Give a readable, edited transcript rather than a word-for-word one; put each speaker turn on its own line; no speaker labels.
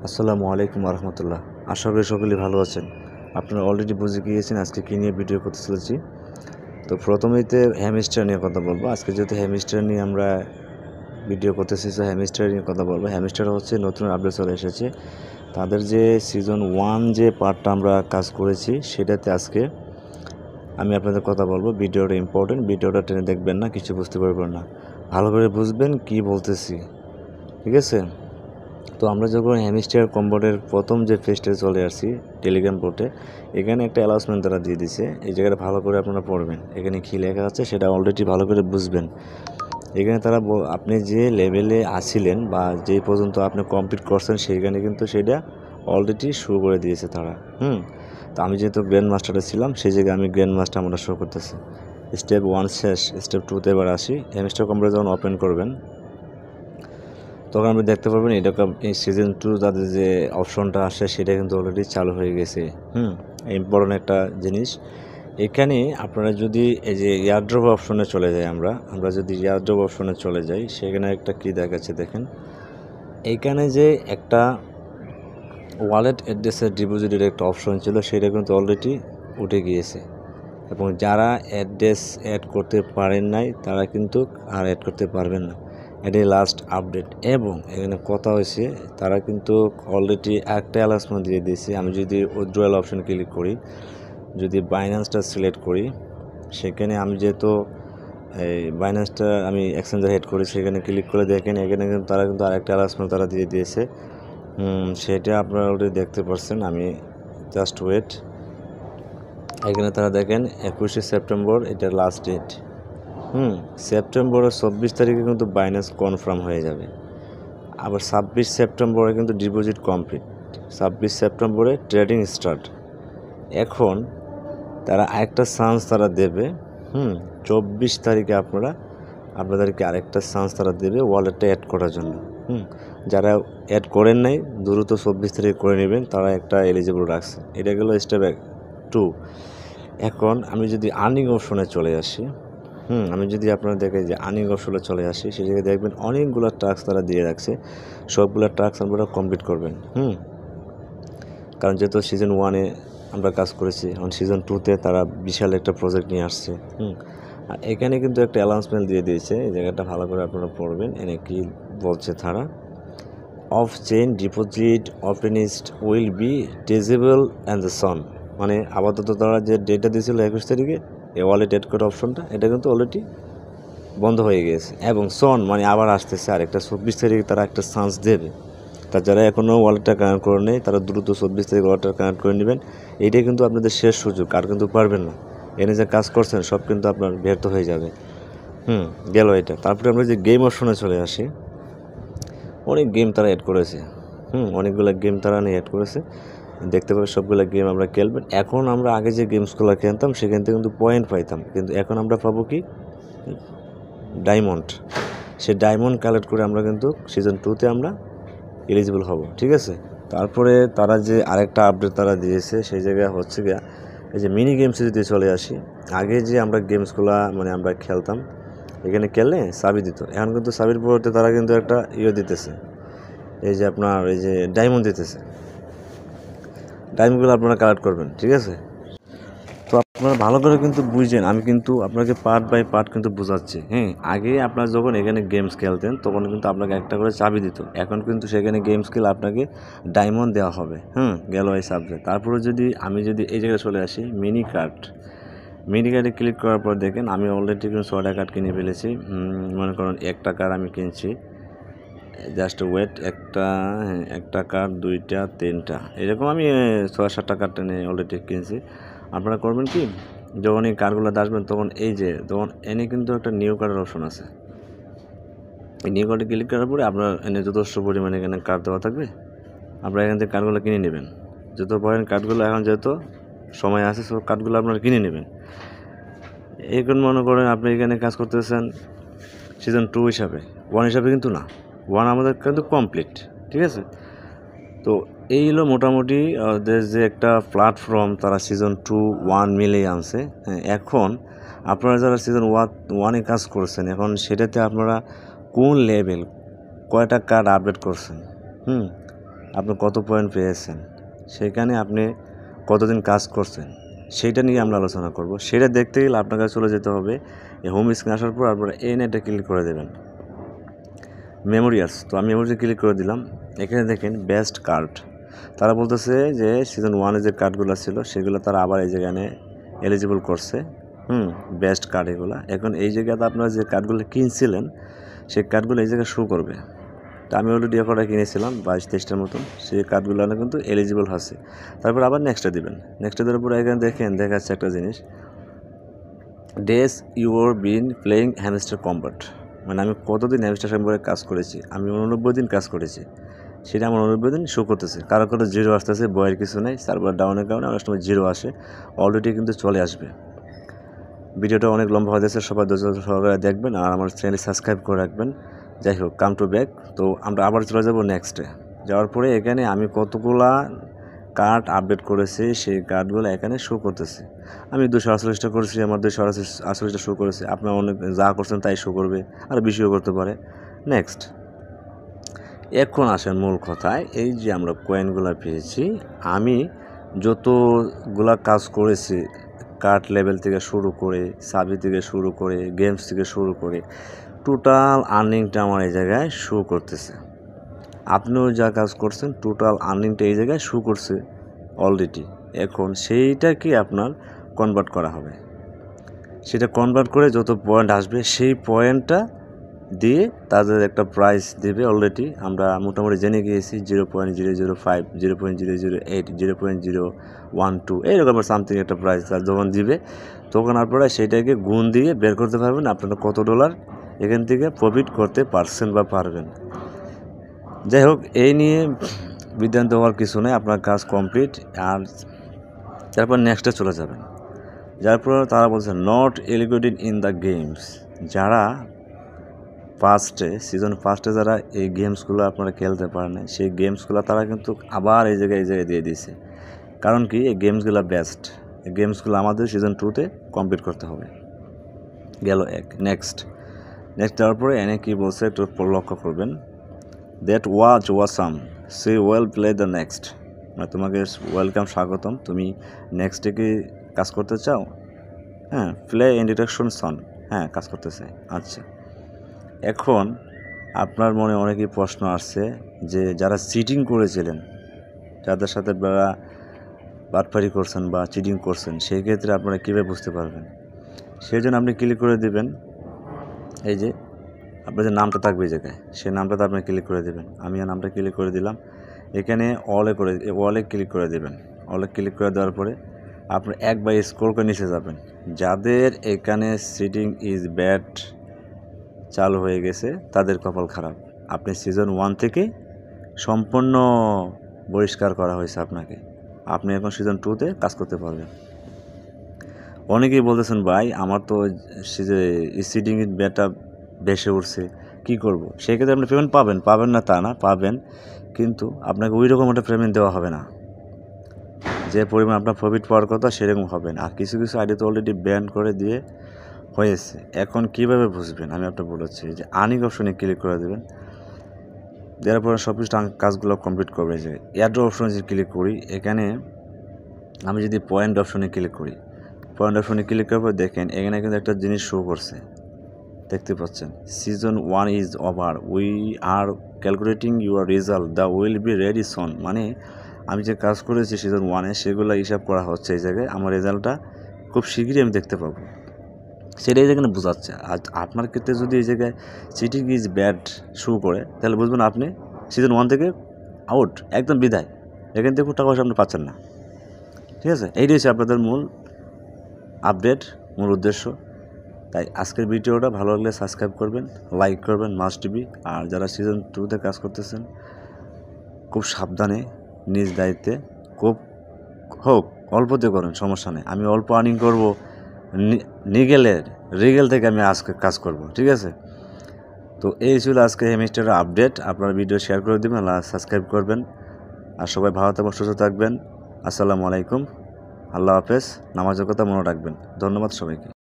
আসসালামু আলাইকুম রহমতুল্লাহ। আশা করি সকলেই ভালো আছেন। আপনারা অলরেডি বুঝে গিয়েছেন আজকে কী নিয়ে ভিডিও করতে চলেছি। তো প্রথমেইতে হ্যামস্টার নিয়ে কথা বলবো। আজকে যেহেতু হ্যামস্টার নিয়ে আমরা ভিডিও করতেছি, তো হ্যামস্টার নিয়ে কথা বলবো। হ্যামস্টার হচ্ছে নতুন আপডেট চলে এসেছে। তাদের যে সিজন 1 যে পার্টটা আমরা কাজ করেছি সেটাতে আজকে আমি আপনাদের কথা বলবো। ভিডিওটা ইম্পর্টেন্ট, ভিডিওটা টেনে দেখবেন না, কিছু বুঝতে পারবেন না, ভালো করে বুঝবেন কি বলতেছি, ঠিক আছে? তো আমরা যখন হ্যামস্টার কম্বোর্ডের প্রথম যে ফেজটা চলে আসছি টেলিগ্রাম পোর্টে, এখানে একটা অ্যানাউন্সমেন্ট তারা দিয়ে দিছে। এই জায়গাটা ভালো করে আপনারা পড়বেন, এখানে কী লেখা আছে সেটা অলরেডি ভালো করে বুঝবেন। এখানে তারা আপনি যে লেভেলে আসছিলেন বা যেই পর্যন্ত আপনি কমপ্লিট করছেন সেইখানে কিন্তু সেটা অলরেডি শুরু করে দিয়েছে তারা। তো আমি যেহেতু গ্র্যান্ড মাস্টারে ছিলাম, সেই জায়গায় আমি গ্র্যান্ড মাস্টার আমরা শো করতেছি। স্টেপ 1 শেষ, স্টেপ 2তে এবার আসি। হ্যামস্টার কম্বোর্ড যখন ওপেন করবেন তখন আপনি দেখতে পারবেন এটা এই সিজন 2 তাদের যে অপশনটা আসে সেটা কিন্তু অলরেডি চালু হয়ে গেছে। ইম্পর্টেন্ট একটা জিনিস এখানে। আপনারা যদি এই যে এয়ারড্রপ অপশনে চলে যাই, আমরা যদি এয়ারড্রপ অপশনে চলে যাই, সেখানে একটা কী দেখাচ্ছে দেখেন। এইখানে যে একটা ওয়ালেট অ্যাড্রেসের ডিপোজিটের একটা অপশন ছিল সেটা কিন্তু অলরেডি উঠে গিয়েছে, এবং যারা অ্যাড্রেস অ্যাড করতে পারেন নাই তারা কিন্তু আর অ্যাড করতে পারবেন না। এটাই লাস্ট আপডেট। এবং এখানে কথা হয়েছে তারা কিন্তু অলরেডি একটা অ্যানাউন্সমেন্ট দিয়ে দিয়েছে। আমি যদি উইথড্রয়াল অপশন ক্লিক করি, যদি বাইন্যান্সটা সিলেক্ট করি, সেখানে আমি যেহেতু এই বাইন্যান্সটা আমি এক্সচেঞ্জার হেড করি, সেখানে ক্লিক করে দেখেন এখানে কিন্তু তারা কিন্তু আরেকটা অ্যানাউন্সমেন্ট তারা দিয়ে দিয়েছে। সেটা আপনারা অলরেডি দেখতে পাচ্ছেন। আমি জাস্ট ওয়েট। এখানে তারা দেখেন 21শে সেপ্টেম্বর এটা লাস্ট ডেট। সেপ্টেম্বরের 24 তারিখে কিন্তু বাইন্যান্স কনফার্ম হয়ে যাবে। আবার 26 সেপ্টেম্বরে কিন্তু ডিপোজিট কমপ্লিট, 26 সেপ্টেম্বরে ট্রেডিং স্টার্ট। এখন তারা আরেকটা চান্স তারা দেবে। 24 তারিখে আপনাদেরকে আরেকটা চান্স তারা দেবে ওয়ালেটটা অ্যাড করার জন্য। যারা অ্যাড করেন নাই দ্রুত 24 তারিখ করে নেবেন, তারা একটা এলিজিবল রাখছে। এটা গেল স্টেপ 2। এখন আমি যদি আর্নিং অপশনে চলে আসি, আমি যদি আপনারা দেখে যে আর্নিং অপশনে চলে আসি, সেই জায়গায় দেখবেন অনেকগুলো টাস্ক তারা দিয়ে রাখছে। সবগুলো টাস্ক আপনারা কমপ্লিট করবেন। কারণ যেহেতু সিজন 1-এ আমরা কাজ করেছি, এখন সিজন 2-তে তারা বিশাল একটা প্রজেক্ট নিয়ে আসছে। আর এখানে কিন্তু একটা অ্যানাউন্সমেন্ট দিয়ে দিয়েছে, এই জায়গাটা ভালো করে আপনারা পড়বেন। এনে কি বলছে তারা, off chain deposit opening will be disable and the soon. মানে আপাতত তারা যে ডেটা দিয়েছিল 21 তারিখে এই ওয়ালেট অ্যাড করা অপশনটা, এটা কিন্তু অলরেডি বন্ধ হয়ে গিয়েছে। এবং সন মানে আবার আসতেছে আরেকটা 24 তারিখে তারা একটা চান্স দেবে। তা যারা এখনও ওয়ালেটটা কানেক্ট করে নেই তারা দ্রুত 24 তারিখ ওয়ালেটটা কানেক্ট করে নেবেন। এইটাই কিন্তু আপনাদের শেষ সুযোগ, আর কিন্তু পারবেন না। এনে যে কাজ করছেন সব কিন্তু আপনার ব্যর্থ হয়ে যাবে। গেল এটা। তারপরে আমরা যে গেম অপশনে চলে আসি, অনেক গেম তারা অ্যাড করেছে। অনেকগুলো গেম তারা অ্যাড করেছে, দেখতে পাবে সবগুলো গেম আমরা খেলবেন। এখন আমরা আগে যে গেমসগুলো খেলতাম সেখান থেকে কিন্তু পয়েন্ট পাইতাম, কিন্তু এখন আমরা পাবো কি ডায়মন্ড। সে ডায়মন্ড কালেক্ট করে আমরা কিন্তু সিজন 2-তে আমরা এলিজিবল হব, ঠিক আছে? তারপরে তারা যে আরেকটা আপডেট তারা দিয়েছে সেই জায়গায় হচ্ছে গিয়া এই যে মিনি গেমসে যদি চলে আসি, আগে যে আমরা গেমসগুলো মানে আমরা খেলতাম, এখানে খেললে চাবি দিত। এখন কিন্তু চাবির পরিবর্তে তারা কিন্তু একটা দিতেছে, এই যে আপনার এই যে ডায়মন্ড দিতেছে। ডায়মন্ডগুলো আপনারা কালেক্ট করবেন, ঠিক আছে? তো আপনারা ভালো করে কিন্তু বুঝছেন, আমি কিন্তু আপনাকে পার্ট বাই পার্ট কিন্তু বোঝাচ্ছি। আগে আপনারা যখন এখানে গেমস খেলতেন তখন কিন্তু আপনাকে একটা করে চাবি দিত, এখন কিন্তু সেখানে গেমস খেলে আপনাকে ডায়মন্ড দেওয়া হবে। গেল এই সাবজেক্ট। তারপরে আমি যদি এই জায়গায় চলে আসি মিনি কার্ডে ক্লিক করার পর দেখেন আমি অলরেডি কিন্তু 6টা কার্ড কিনে ফেলেছি। মনে করেন 1 টাকার আমি কিনছি, জাস্ট ওয়েট, একটা কার্ড 2টা 3টা এরকম আমি 6-7টা কার্ড টেনে অলরেডি কিনছি। আপনারা করবেন কি, যখন এই কার্ডগুলো আসবেন তখন তখন এনে কিন্তু একটা নিউ কার্ডের অপশন আছে। এই নিউ কার্ডে ক্লিক করার পরে আপনার এনে যথেষ্ট পরিমাণে এখানে কার্ড দেওয়া থাকবে, আপনারা এখান থেকে কার্ডগুলো কিনে নেবেন। যত পয়েন্ট কার্ডগুলো এখন যেহেতু সময় আছে সব কার্ডগুলো আপনারা কিনে নেবেন। এখন মনে করেন আপনি এখানে কাজ করতেছেন সিজন 2 হিসাবে, 1 হিসাবে কিন্তু না, 1 আমাদের কিন্তু কমপ্লিট, ঠিক আছে? তো এই হলো মোটামুটি ওদের যে একটা প্ল্যাটফর্ম তারা সিজন 2-1 মিলেই আনছে। এখন আপনারা যারা সিজন 1-এ কাজ করছেন, এখন সেটাতে আপনারা কোন লেভেল কয়টা কার্ড আপডেট করছেন, আপনি কত পয়েন্ট পেয়েছেন, সেখানে আপনি কতদিন কাজ করছেন, সেইটা নিয়ে আমরা আলোচনা করব। সেটা দেখতে গেলে আপনাকে চলে যেতে হবে এই হোম স্ক্রিন আসার পর আপনারা এই নেটে ক্লিক করে দেবেন মেমোরিয়াস। তো আমি মেমোরিতে ক্লিক করে দিলাম। এখানে দেখেন বেস্ট কার্ড, তারা বলতেছে যে সিজন 1-এ যে কার্ডগুলো ছিল সেগুলো তারা আবার এই জায়গায় এলিজিবল করছে। বেস্ট কার্ড এগুলো। এখন এই জায়গাতে আপনারা যে কার্ডগুলো কিনছিলেন সেই কার্ডগুলো এই জায়গায় শো করবে। তো আমি অলরেডি কটা কিনেছিলাম 22-23টার মতন, সেই কার্ডগুলো কিন্তু এলিজিবল আছে। তারপর আবার নেক্সটে দিবেন। নেক্সটে দেওয়ার পরে এখানে দেখেন দেখাচ্ছে একটা জিনিস, days your been playing hamster combat, মানে আমি কতদিন হ্যামস্টার কম্বাটে কাজ করেছি। আমি 89 দিন কাজ করেছি, সেটা আমার 89 দিন শো করতেছে। কারো কারো জিরো আসতেছে, বয়ের কিছু নেই, সার্ভার ডাউনের কারণে অনেক সময় জিরো আসে, অলরেডি কিন্তু চলে আসবে। ভিডিওটা অনেক লম্বা হয়ে যাচ্ছে, সবাই ধৈর্য সহকারে দেখবেন আর আমার চ্যানেল সাবস্ক্রাইব করে রাখবেন। যাই হোক, কাম টু ব্যাক। তো আমরা আবার চলে যাব নেক্সটে। যাওয়ার পরে এখানে আমি কতগুলা কার্ড আপডেট করেছি সেই কার্ডগুলো এখানে শো করতেছে। আমি 248টা করেছি, আমার 248টা শো করেছে। আপনার অনেক যা করছেন তাই শো করবে, আর বেশিও করতে পারে। নেক্সট, এখন আসেন মূল কথায়। এই যে আমরা কয়েনগুলো পেয়েছি, আমি যতগুলা কাজ করেছি কার্ড লেভেল থেকে শুরু করে, সাবি থেকে শুরু করে, গেমস থেকে শুরু করে, টোটাল আর্নিংটা আমার এই জায়গায় শো করতেছে। আপনিও যা কাজ করছেন টোটাল আর্নিংটা এই জায়গায় শো করছে অলরেডি। এখন সেইটাকে আপনার কনভার্ট করা হবে। সেটা কনভার্ট করে যত পয়েন্ট আসবে সেই পয়েন্টটা দিয়ে তাদের একটা প্রাইস দেবে। অলরেডি আমরা মোটামুটি জেনে গিয়েছি 0.005, 0.008, 0.012 এইরকম সামথিং একটা প্রাইস যখন দিবে, তখন আপনারা সেইটাকে গুণ দিয়ে বের করতে পারবেন আপনারা কত ডলার এখান থেকে প্রফিট করতে পারছেন বা পারবেন। যাই হোক, এই নিয়ে বিভ্রান্ত হওয়ার কিছু নেই, আপনার কাজ কমপ্লিট। আর তারপর নেক্সটে চলে যাবেন। যার পর তারা বলছে নট এলিগেটেড ইন দ্য গেমস, যারা সিজন ফার্স্টে যারা এই গেমসগুলো আপনারা খেলতে পারেন না, সেই গেমসগুলো তারা কিন্তু আবার এই জায়গায় দিয়ে দিয়েছে। কারণ কি, এই গেমসগুলো বেস্ট, এই গেমসগুলো আমাদের সিজন 2-তে কমপ্লিট করতে হবে। গেল এক। নেক্সট যাওয়ার পরে এনে কী বলছে একটু লক্ষ্য করবেন। That was awesome, say well play the next, মানে তোমাকে ওয়েলকাম, স্বাগতম, তুমি নেক্সটে কি কাজ করতে চাও? হ্যাঁ, প্লে ইন্ট্রোডাকশন সন, হ্যাঁ কাজ করতে চাই। আচ্ছা, এখন আপনার মনে অনেকই প্রশ্ন আসছে যে যারা চিটিং করেছিলেন, যাদের সাথে আপনারা বাটপারি করছেন বা চিটিং করছেন, সেই ক্ষেত্রে আপনারা কীভাবে বুঝতে পারবেন? সেই জন্য আপনি ক্লিক করে দেবেন, এই যে আপনার যে নামটা থাকবে এই জায়গায়, সেই নামটাতে আপনি ক্লিক করে দেবেন। আমি নামটা ক্লিক করে দিলাম। এখানে ওয়ালে ক্লিক করে দেবেন। ওয়ালে ক্লিক করে দেওয়ার পরে আপনি একবার স্ক্রল করে নিচে যাবেন। যাদের এখানে চিটিং ইজ ব্যাড চালু হয়ে গেছে তাদের কপাল খারাপ। আপনি সিজন 1 থেকে সম্পূর্ণ বহিষ্কার করা হয়েছে আপনাকে। আপনি এখন সিজন 2-তে কাজ করতে পারবেন। অনেকেই বলতেছেন ভাই আমার তো চিটিং ইজ ব্যাডটা বেশি উঠছে, কী করব? সেই ক্ষেত্রে আপনি পেমেন্ট পাবেন না তা না, পাবেন, কিন্তু আপনাকে ওই রকম একটা পেমেন্ট দেওয়া হবে না। যে পরিমাণ আপনার প্রফিট পাওয়ার কথা সেরকম হবে না। আর কিছু আইডি তো অলরেডি ব্যান করে দিয়ে হয়েছে। এখন কিভাবে বুঝবেন আমি আপনাকে বলেছি যে আর্নিং অপশনে ক্লিক করে দেবেন। দেওয়ার পরে সব কিছু কাজগুলো কমপ্লিট করবে। যে অ্যাড অপশনে যদি ক্লিক করি, এখানে আমি যদি পয়েন্ট অপশনে ক্লিক করি, পয়েন্ট অপশনে ক্লিক করার পর দেখেন এখানে কিন্তু একটা জিনিস শো করছে, দেখতে পাচ্ছেন, season 1 is over, we are calculating your result, the will be ready soon. মানে আমি যে কাজ করেছি সিজন 1-এ সেগুলো হিসাব করা হচ্ছে এই জায়গায়, আমার রেজাল্টটা খুব শীঘ্রই আমি দেখতে পাবো, সেটাই এখানে বোঝাচ্ছে। আর আপনার ক্ষেত্রে যদি এই জায়গায় চিটিং ইজ ব্যাড শো করে, তাহলে বুঝবেন আপনি সিজন 1 থেকে আউট, একদম বিদায়, এখান থেকে টাকা পয়সা আপনি পাচ্ছেন না। ঠিক আছে, এইটাই হচ্ছে আপনাদের মূল আপডেট, মূল উদ্দেশ্য। তাই আজকের ভিডিওটা ভালো লাগলে সাবস্ক্রাইব করবেন, লাইক করবেন, মাস্ট বি। আর যারা সিজন 2-তে কাজ করতেছেন খুব সাবধানে, নিজ দায়িত্বে, খুব হোক অল্পতে করেন, সমস্যা নেই। আমি অল্প আর্নিং করবো, রিগেল থেকে আমি আজকে কাজ করব, ঠিক আছে? তো এই ছিল আজকে হেমিস্টারের আপডেট। আপনারা ভিডিও শেয়ার করে দেবেন, সাবস্ক্রাইব করবেন। আর সবাই ভালো থাকবেন, সুস্থ থাকবেন। আসসালামু আলাইকুম, আল্লাহ হাফেজ। নামাজের কথা মনে রাখবেন। ধন্যবাদ সবাইকে।